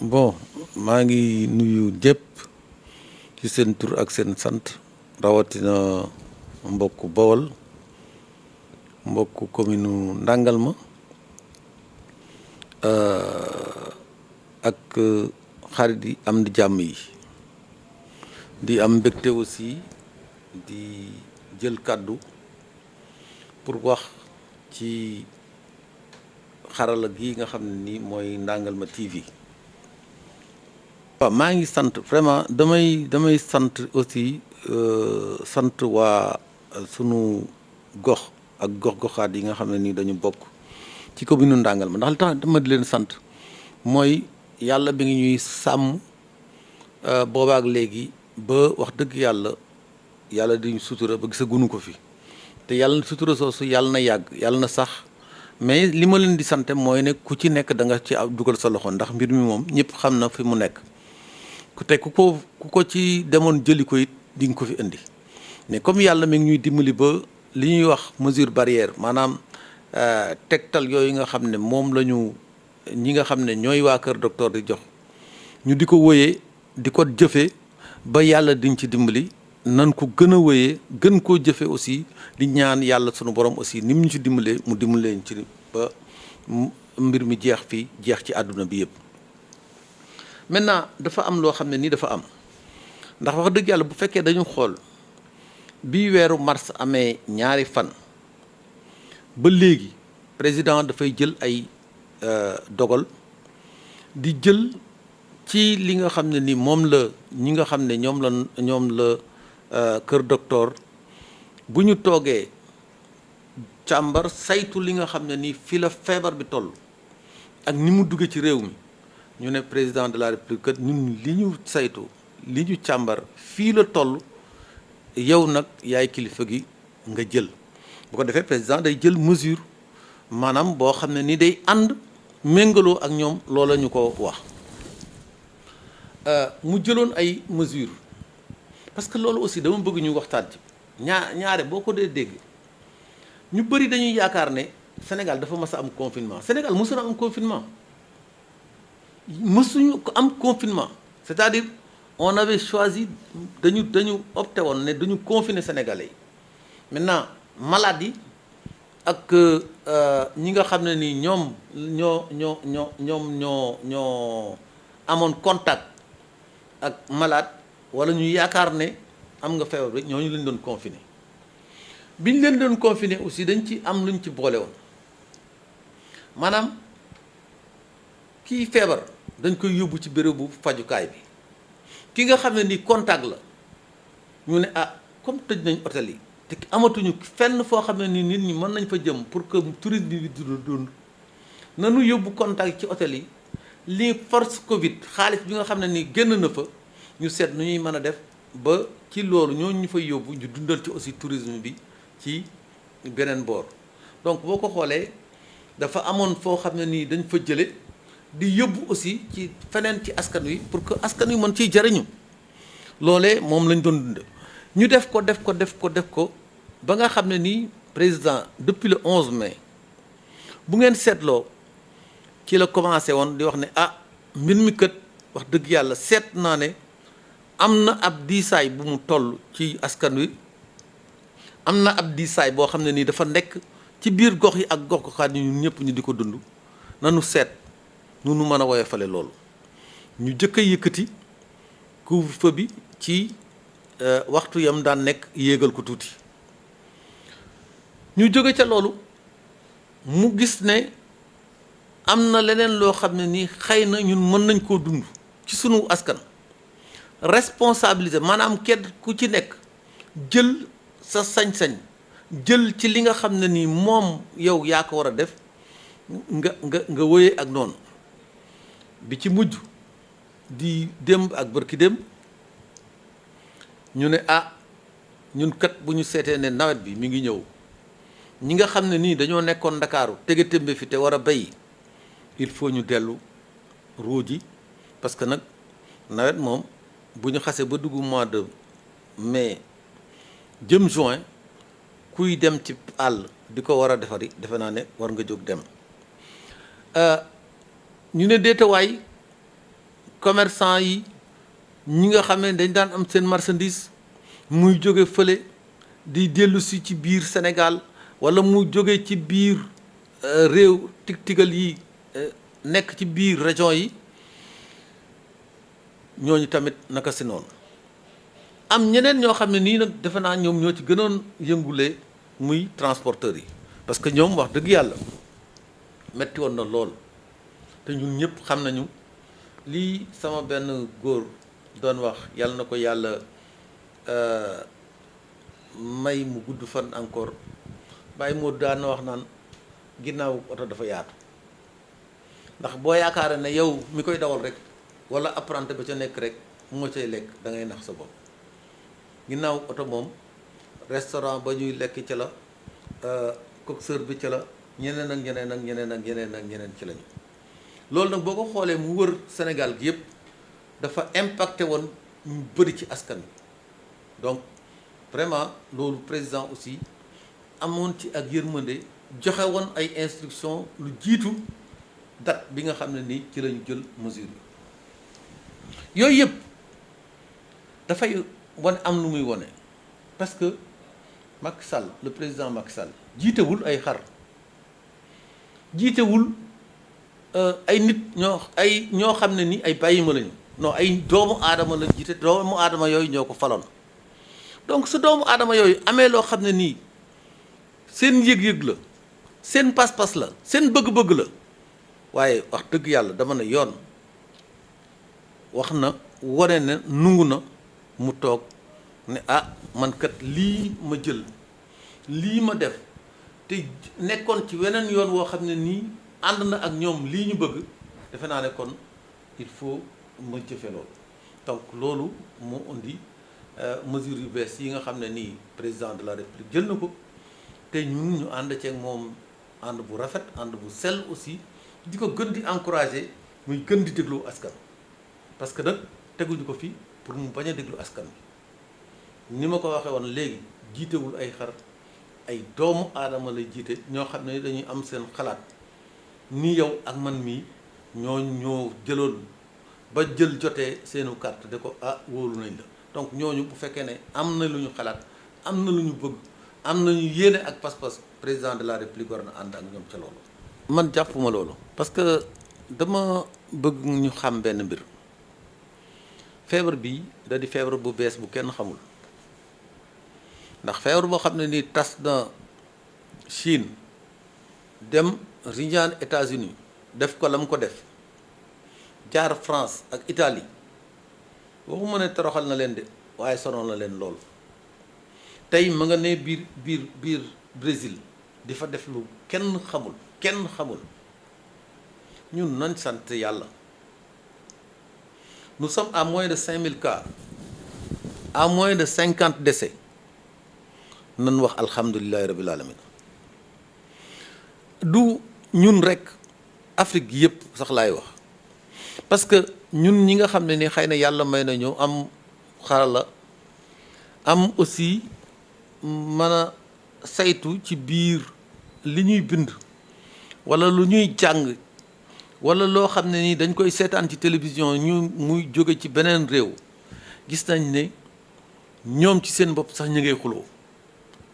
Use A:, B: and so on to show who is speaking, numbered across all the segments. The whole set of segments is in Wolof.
A: bon maa ngi nuyu ñëpp ci seen tur ak seen sant rawatina mbokku Bawol mbokku commune Ndangalma ak xarit yi am di jàmm yi di am mbégte aussi di jël kàddu pour wax ci xarala gi nga xam ne ni mooy Ndangalma TV. waaw maa ngi sant vraiment damay sant aussi sant waa sunu gox ak gox-goxaat yi nga xam ne ni dañu bokk ci commune Ndangalma ndax li tax dama di leen sant mooy yàlla bi ngi ñuy sàmm boobaak léegi ba wax dëgg yàlla di ñu sutura ba gisagunu ko fi te yàlla sutura soosu yàlla na yàgg yàlla na sax mais li ma leen di sant mooy ne ku ci nekk da nga ci dugal sa loxo ndax mbir mi moom ñëpp xam na fi mu nekk te ku ko ci demoon jëli ko it di nga ko fi indi mais comme yàlla mi ngi ñuy dimbali ba li ñuy wax mesure barrière maanaam tegtal yooyu nga xam ne moom la ñu ñi nga xam ne ñooy waa kër docteur di jox ñu di ko wëyee di ko jëfee ba yàlla diñ ci dimbali nan ko gën a wëyee gën koo jëfe aussi di ñaan yàlla sunu borom aussi ni mu ñu ci dimbalee mu dimbaleen ci ba mbir mi jeex fii jeex ci àdduna bi yëpp. maintenant dafa am loo xam ne nii dafa am ndax wax dëgg yàlla bu fekkee dañu xool bi weeru mars amee ñaari fan ba léegi président dafay jël ay dogal di jël ci li nga xam ne ni moom la ñi nga xam ne ñoom la kër docteur bu ñu toogee càmbar saytu li nga xam ne ni fi la feebar bi toll ak ni mu duggee ci réew mi ñu ne président de la république kat ñun li ñu saytu li ñu càmbar fii la toll yow nag yaay kilifa gi nga jël bu ko defee président day jël mesure maanaam boo xam ne ni day ànd méngaloo ak ñoom loola ñu ko wax mu jëloon ay mesure parce que loolu aussi dama bëgg ñu waxtaan ci ñaare boo ko dee dégg ñu bëri dañuy yaakaar ne Sénégal dafa mas a am confinement Sénégal mësul am confinement mësuñu ko am confinement c'est-à-dire on avait choisi dañu opté woon ne dañu confiner Sénégalais yi maintenant malade yi ak ñi nga xam ne ni ñoom ñoo amoon contact ak malade wala ñu yaakaar ne am nga feebar bi ñooñu leen doon confiner bi ñu leen doon confiner aussi dañ ci am luñ ci boole woon maanaam kii feebar dañ koy yóbbu ci bérébu fajukaay bi ki nga xam ne ni contact la ñu ne comme tëj nañ hôtel yi te amatuñu fenn foo xam ne ni nit ñi mën nañ fa jëm pour que tourisme bi di dund nanu yóbbu contact ci hôtel yi lii force Covid xaalis bi nga xam ne ni génn na fa ñu seet nu ñuy mën a def ba ci loolu ñooñu ñu fay yóbbu ñu dundal ci aussi tourisme bi ci beneen boor donc boo ko xoolee dafa amoon foo xam ne nii dañ fa jële di yóbbu aussi ci feneen ci askan wi pour que askan wi mën ciy jariñu loolee moom lañ doon dund ñu def ko ba nga xam ne nii président depuis le 11 mai bu ngeen seetloo ci la commencé woon di wax ne mbir mi kat wax dëgg yàlla seet naa ne am na ab diisaay bu mu toll ci askan wi am na ab diisaay boo xam ne nii dafa nekk ci biir gox yi ak gox-goxaat yi ñun ñëpp ñu di ko dund nanu seet nu nu mën a woyofale loolu ñu jëkk a yëkkati couvre-feu bi ci waxtu yam daan nekk yéegal ko tuuti ñu jóge ca loolu mu gis ne am na leneen loo xam ne nii xëy na ñun mën nañ koo dund ci sunu askan responsabilité maanaam kenn ku ci nekk jël sa sañ-sañ jël ci li nga xam ne nii moom yow yaa ko war a def nga wëyee ak noonu bi ci mujj di démb ak bërki démb ñu ne ñun kat bu ñu seetee ne nawet bi mi ngi ñëw ñi nga xam ne nii dañoo nekkoon Ndakaaru tege témbe fi te war a béy il faut ñu dellu ruuji parce que nag nawet moom bu ñu xasee ba dugg mois de mai jëm juin kuy dem ci àll di ko war a defari defe naa ne war nga jóg dem ñu ne déetawaay commerçant yi ñi nga xam ne dañ daan am seen marchandise muy jóge fële di dellu si ci biir Sénégal wala mu jóge ci biir réew tig-tigal yi nekk ci biir région yi ñooñu tamit naka si noonu am ñeneen ñoo xam ne nii nag defe naa ñoom ñoo ci gënoon yëngule muy transporteurs yi parce que ñoom wax dëgg yàlla metti woon na lool te ñun ñëpp xam nañu lii sama benn góor doon wax yàlla na ko yàlla may mu gudd fan encore bàyyi moo daan na wax naan ginnaaw oto dafa yaatu ndax boo yaakaare ne yow mi koy dawal rek wala apprenti ba ca nekk rek moo cay lekk da ngay nax sa bopp ginnaaw oto moom restaurant ba ñuy lekk ci la coxeur bi ci la ñeneen ak ñeneen ak ñeneen ak ñeneen ak ñeneen ci lañu loolu nag boo ko xoolee mu wër Sénégal gi yëpp dafa impacté woon ñu bëri ci askan wi donc vraiment loolu président aussi amoon ci ak yërmande joxe woon ay instructions lu jiitu date bi nga xam ne nii ci lañu jël mesure yi yooyu yëpp dafay wane am lu muy wone parce que Macky Sall le président Macky Sall jiitewul ay xar jiitewul ay nit ñoo xam ne ni ay bàyyima lañu non ay doomu aadama la jiite doomu aadama yooyu ñoo ko faloon donc su doomu aadama yooyu amee loo xam ne nii seen yëg-yëg la seen pas-pas la seen bëgg-bëgg la waaye wax dëgg yàlla dama ne yoon wax na wane ne nungu na mu toog ne ah man kat lii ma jël lii ma def te nekkoon ci weneen yoon woo xam ne nii ànd na ak ñoom lii ñu bëgg defe naa ne kon il faut ma jëfe loolu donc loolu moo indi mesures yu bees yi nga xam ne nii président de la république jël na ko te ñun ñu ànd ceeg moom ànd bu rafet ànd bu sell aussi di ko gën di encourager muy gën di déglu askan parce que nag teguñu ko fii pour mu bañ a déglu askan bi ni ma ko waxee woon léegi jiitewul ay xar ay doomu aadama lay jiite ñoo xam ne dañuy am seen xalaat ni yow ak man mii ñoo jëloon ba jël jotee seenu carte de ko ah wóolu nañ la donc ñooñu bu fekkee ne am na lu ñu xalaat am na lu ñu bëgg am nañu yéene ak pas-pas président de la république war na ànd ak ñoom ca loolu. man jàppuma loolu parce que dama bëgg ñu xam benn mbir feebar bi da di feebar bu bees bu kenn xamul ndax feebar boo xam ne nii tas na Chine dem riñaan États-Unis def ko la mu ko def jaar France ak Italie waxuma ne toroxal na leen de waaye sonal na leen lool tey ma nga ne biir Brésil di fa def lu kenn xamul ñun nañ sant yàlla nous sommes à moins de 5000 cas à moins de 50 décès nan wax alhamdulilahi rabbil alamin du ñun rek Afrique gi yëpp sax laay wax parce que ñun ñi nga xam ne ni xëy na yàlla may na ñu am xarala am aussi mën a saytu ci biir li ñuy bind wala lu ñuy jàng wala loo xam ne ni dañ koy seetaan ci télévision ñu muy jóge ci beneen réew gis nañ ne ñoom ci seen bopp sax ñu ngay xuloo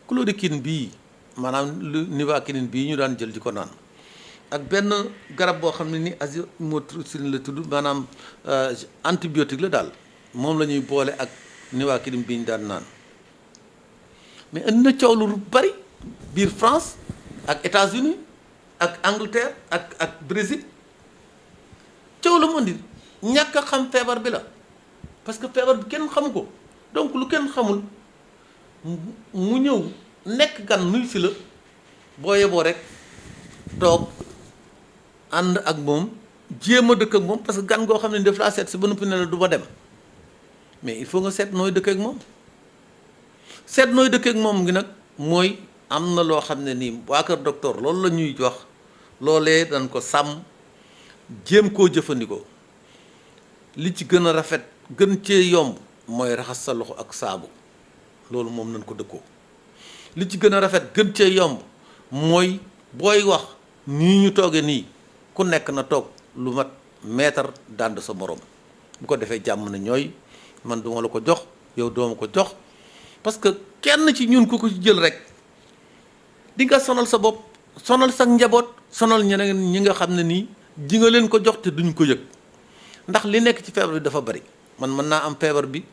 A: chloroquine bii maanaam lu nivaquine bii ñu daan jël di ko naan ak benn garab boo xam ne ni azithromycine la tudd maanaam antibiotique la daal moom la ñuy boole ak nivaquine bii ñu daan naan mais indi na coow lu bari biir France ak États-Unis ak Angleterre ak Brésil coow la mu indi ñàkk a xam feebar bi la parce que feebar bi kenn xamu ko donc lu kenn xamul mu ñëw nekk gan nuy si la boo yeboo rek toog ànd ak moom jéem a dëkk ak moom parce que gan goo xam ne daf laa seet si ba noppi ne la du ba dem mais il faut nga seet nooy dëkk ak moom seet nooy dëkk ak moom ngi nag mooy am na loo xam ne nii waa kër docteur loolu la ñuy wax loolee dañ ko sàmm jéem koo jëfandikoo li ci gën a rafet gën cee yomb mooy raxas sa loxo ak saabu loolu moom nañ ko dëkkoo li ci gën a rafet gën cee yomb mooy booy wax nii ñu tooge nii ku nekk na toog lu mat mètre dànd sa morom bu ko defee jàmm na ñooy man duma la ko jox yow dooma ko jox parce que kenn ci ñun ku ko ci jël rek di nga sonal sa bopp sonal sa njaboot sonal ñeneen ñi nga xam ne nii ji nga leen ko jox te duñ ko yëg ndax li nekk ci feebar bi dafa bari man mën naa am feebar bi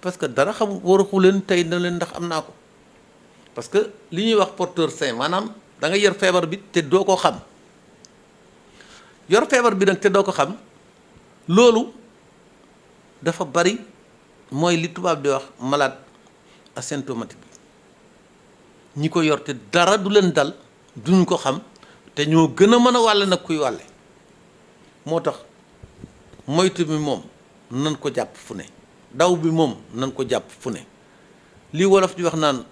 A: parce que dara xam waraxu leen tey na leen ndax am naa ko parce que li ñuy wax porteur sain maanaam da nga yor feebar bi te doo ko xam yor feebar bi nag te doo ko xam loolu dafa bari mooy li tubaab di wax malade asymptomatique ñi ko yor te dara du leen dal duñ ko xam te ñoo gën a mën a wàlle nag kuy wàlle moo tax moytu bi moom nan ko jàpp fu ne daw bi moom nan ko jàpp fu ne lii wolof di wax naan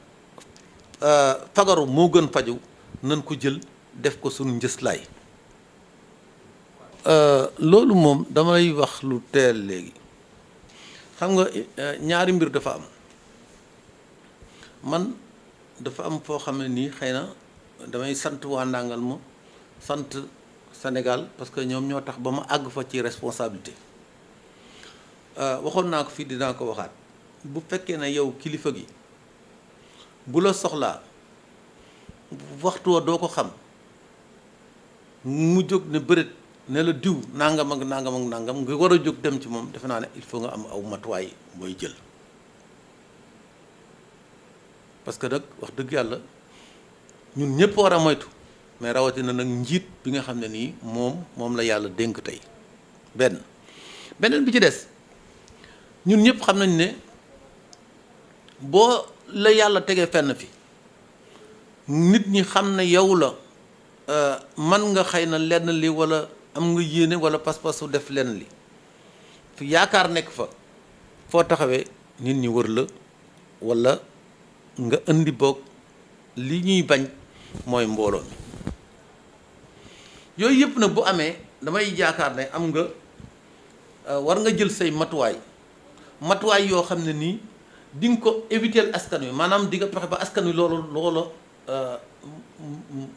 A: fagaru moo gën faju nan ko jël def ko suñu njëslaay loolu moom damay wax lu teel léegi xam nga ñaari mbir dafa am man dafa am foo xam ne nii xëy na damay sant waa Ndangal ma sant Sénégal parce que ñoom ñoo tax ba ma àgg fa ci responsabilité waxoon naa ko fii dinaa ko waxaat bu fekkee ne yow kilifa gi bu la soxlaa waxtu wa doo ko xam mu jóg ne bërët ne la diw nangam ak nangam ak nangam nga war a jóg dem ci moom defe naa ne il faut nga am aw matuwaay mooy jël parce que nag wax dëgg yàlla ñun ñëpp war a moytu mais rawatina nag njiit bi nga xam ne nii moom la yàlla dénk tey beneen bi ci des ñun ñëpp xam nañ ne boo la yàlla tegee fenn fi nit ñi xam ne yow la man nga xëy na lenn li wala am nga yéene wala pas-pasu def lenn li fi yaakaar nekk fa foo taxawee nit ñi wër la wala nga indi boog li ñuy bañ mooy mbooloo mi yooyu yëpp nag bu amee damay yaakaar ne am nga war nga jël say matuwaay yoo xam ne nii di nga ko éviter askan wi maanaam di nga fexe ba askan wi loolu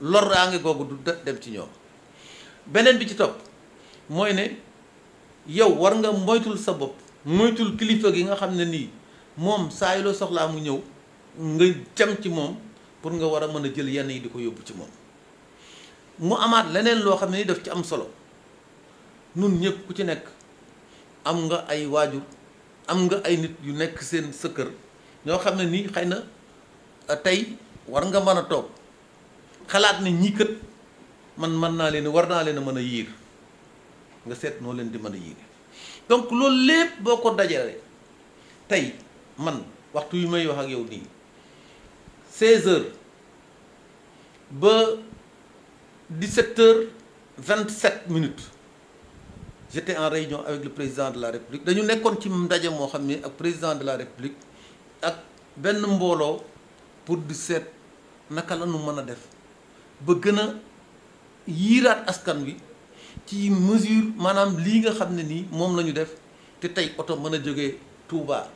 A: loraange googu du dem ci ñoom beneen bi ci topp mooy ne yow war nga moytul sa bopp moytul kilifa gi nga xam ne nii moom saa yu la soxlaa mu ñëw nga jam ci moom pour nga war a mën a jël yenn yi di ko yóbbu ci moom mu amaat leneen loo xam ne ni daf ci am solo nun ñëpp ku ci nekk am nga ay waajur am nga ay nit yu nekk seen sa kër ñoo xam ne nii xëy na tey war nga mën a toog xalaat ne ñii kët man mën naa leen war naa leen a mën a yiir nga seet noo leen di mën a yiir donc loolu lépp boo ko dajalee tey man waxtu yu may wax ak yow nii 16h ba 17h27 j'étais en réunion avec le président de la République dañu nekkoon ci ndaje moo xam ne ak président de la République ak benn mbooloo pour di seet naka la nu mën a def ba gën a yiiraat askan wi ci mesure maanaam lii nga xam ne nii moom la ñu def te tey oto mën a jógee Touba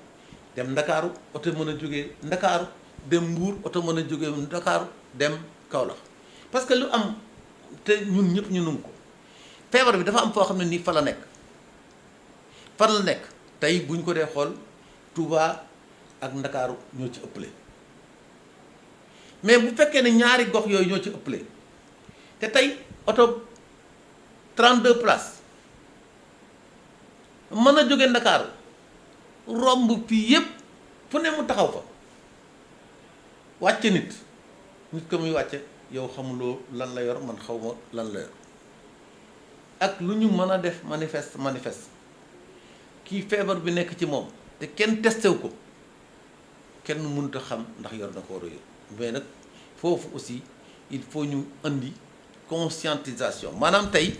A: dem Ndakaaru oto mën a jógee Ndakaaru dem Mbuur oto mën a jógee Ndakaaru dem Kaolack parce que lu am te ñun ñëpp ñu nungu ko feebar bi dafa am foo xam ne nii fa la nekk tey bu ñu ko dee xool Touba ak Ndakaaru ñoo ci ëppale mais bu fekkee ne ñaari gox yooyu ñoo ci ëppale te tey oto 32 places mën a jóge Ndakaaru romb fii yépp fu ne mu taxaw fa wàcce nit ko muy wàcce yow xamuloo lan la yor man xaw ma lan la yor ak lu ñu mën a def manifeste kii feebar bi nekk ci moom te kenn testé wu ko kenn mënut a xam ndax yor na ko war a yor mais nag foofu aussi il faut ñu indi conscientisation maanaam tey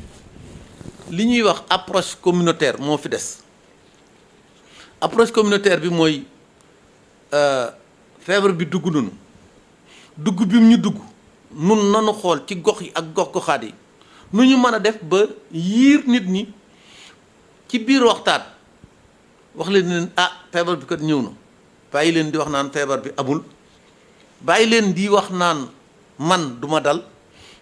A: li ñuy wax approche communautaire moo fi des approche communautaire bi mooy feebar bi dugg nañu dugg bi mu ñu dugg nun nanu xool ci gox yi ak gox-goxaat yi nu ñu mën a def ba yiir nit ñi ci biir waxtaan wax leen ne feebar bi kat ñëw na bàyyi leen di wax naan feebar bi amul bàyyi leen di wax naan man duma dal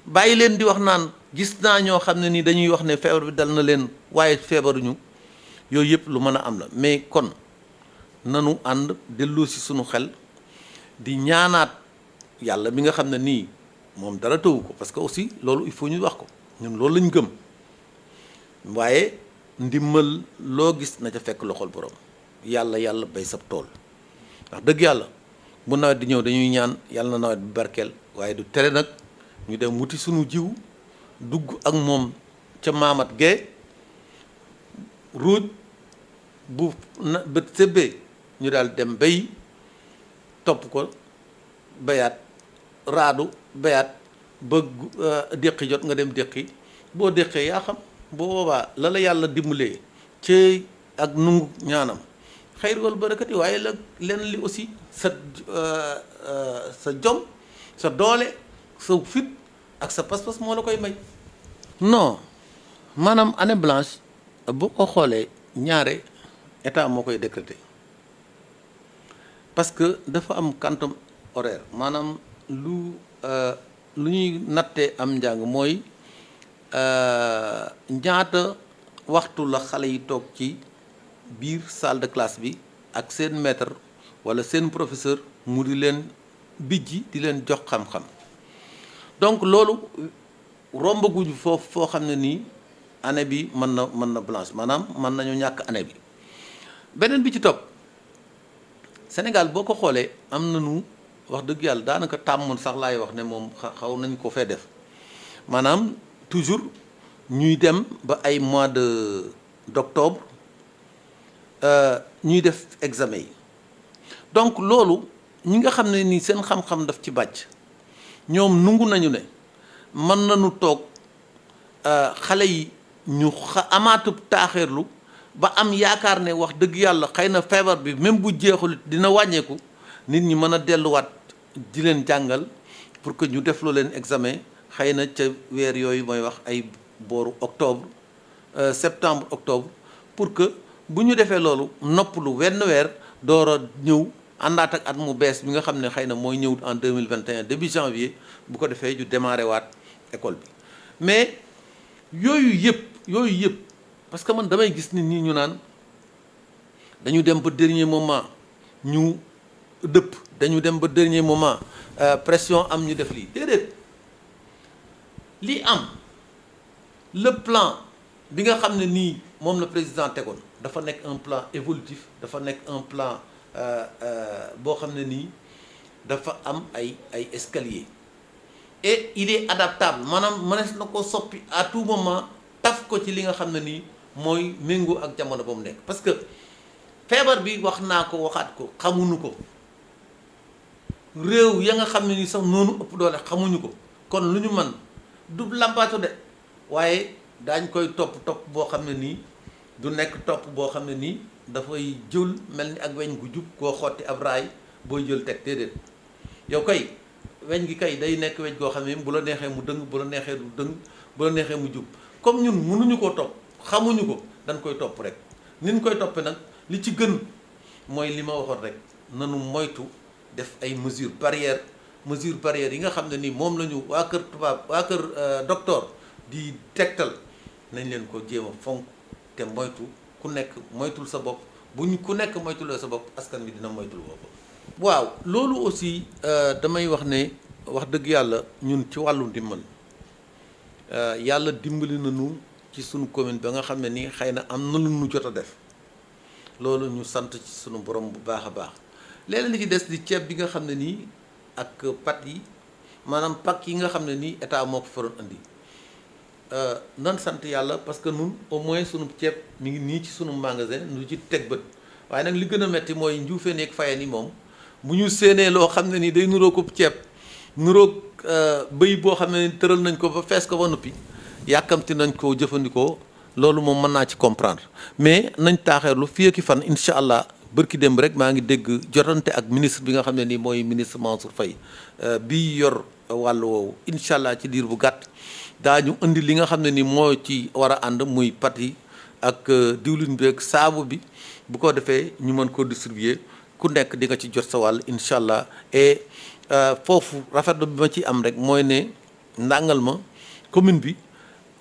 A: bàyyi leen di wax naan gis naa ñoo xam ne ni dañuy wax ne feebar bi dal na leen waaye feebaruñu yooyu yëpp lu mën a am la mais kon nanu ànd delloo si sunu xel di ñaanaat yàlla mi nga xam ne nii moom dara tëwu ko parce que aussi loolu il faut ñu wax ko ñun loolu lañ gëm waaye ndimbal loo gis na ca fekk loxol borom yàlla bay sab tool wax dëgg yàlla bu nawet di ñëw dañuy ñaan yàlla na nawet bi barkeel waaye du tere nag ñu dem wuti sunu jiw dugg ak moom ca maamat gee ruuj bu na bët sébbee ñu daal dem bay topp ko bayaat raadu bayaat ba déqi jot nga dem déqi boo déqee yaa xam boo boobaa la la yàlla dimbalee ci ak nungu ñaanam xayr wal barakati waaye la leen li aussi sa jom sa doole sa fit ak sa pas-pas moo la koy may. non maanaam année blanche boo ko xoolee ñaare état moo koy décréter parce que dafa am quantum horaire maanaam lu ñuy nattee am njàng mooy ñaata waxtu la xale yi toog ci biir salle de classe bi ak seen maître walla seen professeur mu di leen bijji di leen jox xam-xam donc loolu rombaguñu foofu foo xam ne nii année bi mën na blanche maanaam mën nañu ñàkk année bi beneen bi ci topp Sénégal boo ko xoolee am nañu wax dëgg yàlla daanaka tàmmoon sax laay wax ne moom xaw nañ ko fee def maanaam toujours ñuy dem ba ay mois d'octobre ñuy def examen yi donc loolu ñi nga xam ne nii seen xam-xam daf ci bàcc ñoom nungu nañu ne mën nañu toog xale yi ñu amaatub taaxeerlu ba am yaakaar ne wax dëgg yàlla xëy na feebar bi même bu jeexul dina wàññeeku nit ñi mën a delluwaat di leen jàngal pour que ñu def loo leen examen xëy na ca weer yooyu mooy wax ay booru octobre septembre octobre pour que bu ñu defee loolu noppalu wenn weer door a ñëw àndaat ak at mu bees bi nga xam ne xëy na mooy ñëw en 2021 début janvier bu ko defee ñu démarré waat école bi mais yooyu yëpp parce que man damay gis nit ñi ñu naan dañu dem ba dernier moment ñu dëpp dañu dem ba dernier moment pression am ñu def lii déedéet li am le plan bi nga xam ne nii moom la président tegoon dafa nekk un plan évolutif dafa nekk un plan boo xam ne nii dafa am ay escalier et il est adaptable maanaam mënees na ko soppi à tout moment taf ko ci li nga xam ne nii mooy méngoo ak jamono ba mu nekk parce que feebar bi wax naa ko waxaat ko xamuñu ko réew ya nga xam ne nii sax noonu ëpp doole xamuñu ko kon lu ñu mën du làmbaatu de waaye daañ koy topp boo xam ne nii du nekk topp boo xam ne nii dafay jël mel ni ak weñ gu jub koo xotti ab raay booy jël teg déedéet yow kay weñ gi kay day nekk weñ goo xam ne bu la neexee mu dëng bu la neexee du dëng bu la neexee mu jub comme ñun mënuñu koo topp xamuñu ko dañ koy topp rek niñ koy toppee nag li ci gën mooy li ma waxoon rek nanu moytu def ay mesures barrières yi nga xam ne nii moom la ñu waa kër tubaab waa kër docteur di tegtal nañ leen ko jéem a fonk te moytu ku nekk moytul sa bopp buñ ku nekk moytulee sa bopp askan bi dina moytul boppam. waaw loolu aussi damay wax ne wax dëgg yàlla ñun ci wàllu ndimbal yàlla dimbali nañu ci sunu commune ba nga xam ne nii xëy na am na lu ñu jot a def loolu ñu sant ci sunu borom bu baax a baax léeg-léeg li ci des di ceeb bi nga xam ne nii ak pat yi maanaam pak yi nga xam ne nii état moo ko faroon andi nan sant yàlla parce que nun au moins sunu ceeb mi ngi nii ci sunu magasin nu ci teg bët waaye nag li gën a metti mooy njuufeen ak fayeen yi moom bu ñu séenee loo xam ne nii day nuroo ko ceeb nuroog bëy boo xam ne tëral nañ ko ba fees ko ba noppi yàkkamti nañ koo jëfandikoo loolu moom mën naa ci comprendre mais nañ taaxeerlu fii ak fan incha allah bërki démb rek maa ngi dégg jotante ak ministre bi nga xam ne nii mooy ministre Mansour Faye bi yor wàllu woowu incha allah ci diir bu gàtt daañu indi li nga xam ne ni moo ci war a ànd muy pat yi ak diwlin bi ak saabu bi bu ko defee ñu mën koo distribuer ku nekk di nga ci jot sa wàll incha allah et foofu rafetlu bi ma ci am rek mooy ne ndàngal ma commune bi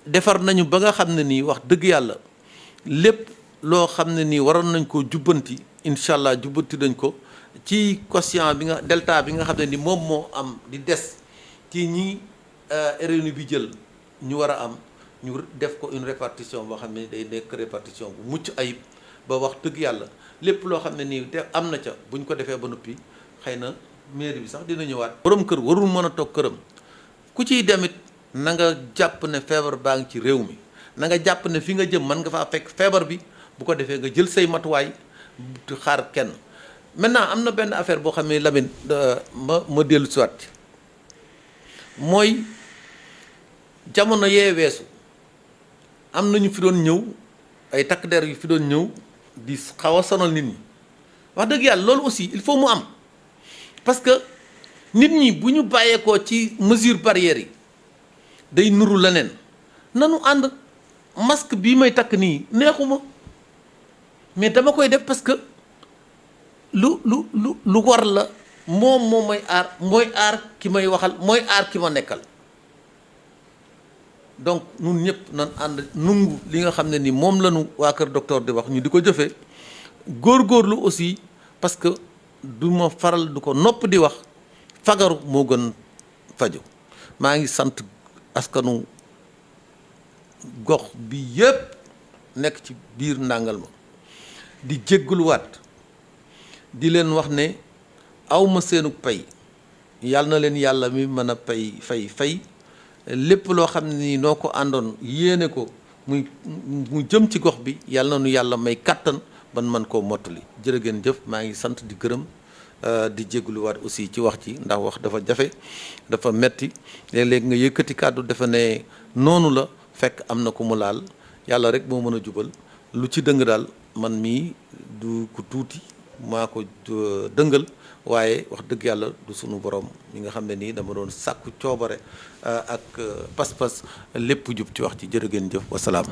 A: defar nañu ba nga xam ne nii wax dëgg yàlla lépp loo xam ne nii waroon nañ koo jubbanti incha allah jubbanti nañ ko ci quotient bi nga delta bi nga xam ne ni moom moo am di des ci ñi RNU bi jël ñu war a am ñu def ko une répartition boo xam ne day nekk répartition bu mucc ayib ba wax dëgg yàlla lépp loo xam ne nii te am na ca bu ñu ko defee ba noppi xëy na mairie bi sax dina ñëwaat. borom kër warul mën a toog këram ku ciy demit na nga jàpp ne feebar baa ngi ci réew mi na nga jàpp ne fi nga jëm mën nga faa fekk feebar bi bu ko defee nga jël say matuwaay xaar kenn. maintenant am na benn affaire boo xam ne Lamine ma dellu si waat mooy jamono yee weesu am na ñu fi doon ñëw ay takk der yu fi doon ñëw di xaw a sonal nit ñi wax dëgg yàlla loolu aussi il faut mu am parce que nit ñi bu ñu bàyyeekoo ci mesure barrière yi day nuru leneen nanu ànd masque bii may takk nii neexuma mais dama koy def parce que lu war la moom may aar mooy aar ki may waxal mooy aar ki ma nekkal donc ñun ñëpp nan ànd nungu li nga xam ne ni moom la ñu waa Kër Docteur di wax ñu di ko jëfee góorgóorlu aussi parce que du ma faral du ko nopp di wax fagaru moo gën faju maa ngi sant askanu gox bi yëpp nekk ci biir ndàngal ma di jégguluwaat di leen wax ne awma seenu pay yàlla na leen yàlla mi mën a fay lépp loo xam ne nii noo ko àndoon yéene ko mu jëm ci gox bi yàlla na nu yàlla may kàttan ban man koo mottali jërë ngeen jëf maa ngi sant di gërëm di jégaluwaat aussi ci wax ci ndax wax dafa jafe dafa metti léeg-léeg nga yëkkati kàddu dafa ne noonu la fekk am na ku mu laal yàlla rek moo mën a jubal lu ci dëng daal man mii du ku tuuti maa ko dëngal waaye wax dëgg yàlla du sunu borom mi nga xam ne nii dama doon sàkku coobare ak pas-pas lépp jub ci wax ci jërë ngeen jëf wasalaam